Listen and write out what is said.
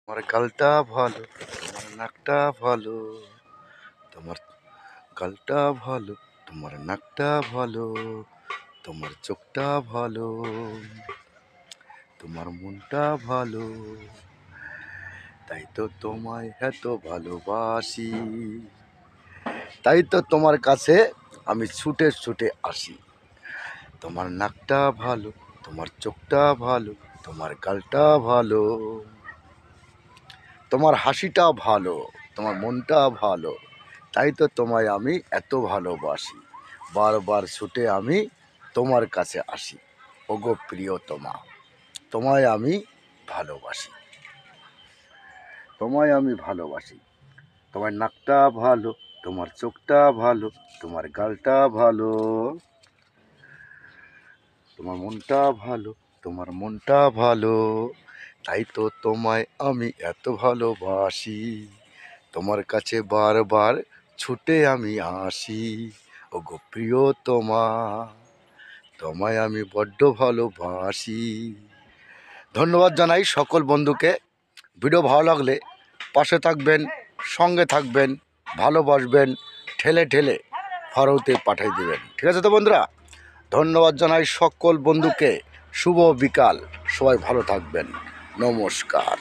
তোমার গালটা ভালো, তোমার নাকটা ভালো, তোমার গালটা ভালো, তোমার নাকটা ভালো, তোমার চোখটা ভালো, তোমার মনটা ভালো, তাই তো তোমায় এত ভালোবাসি, তাই তো তোমার কাছে আমি ছুটে ছুটে আসি। তোমার নাকটা ভালো, তোমার চোখটা ভালো, তোমার গালটা ভালো, তোমার হাসিটা ভালো, তোমার মনটা ভালো, তাই তো তোমায় আমি এত ভালোবাসি। বারবার ছুটে আমি তোমার কাছে আসি। ওগো প্রিয়তমা, তোমায় আমি ভালোবাসি, তোমায় আমি ভালোবাসি। তোমার নাকটা ভালো, তোমার চোখটা ভালো, তোমার গালটা ভালো, তোমার মনটা ভালো, তোমার মনটা ভালো, তাই তো তোমায় আমি এত ভালোবাসি। তোমার কাছে বারবার ছুটে আমি আসি। ওগো প্রিয়তমা, তোমায় আমি বড্ড ভালোবাসি। ধন্যবাদ জানাই সকল বন্ধুকে। ভিডিও ভালো লাগলে পাশে থাকবেন, সঙ্গে থাকবেন, ভালোবাসবেন, ঠেলে ঠেলে ফরতে পাঠিয়ে দেবেন। ঠিক আছে তো বন্ধুরা, ধন্যবাদ জানাই সকল বন্ধুকে। শুভ বিকাল, সবাই ভালো থাকবেন। নমস্কার।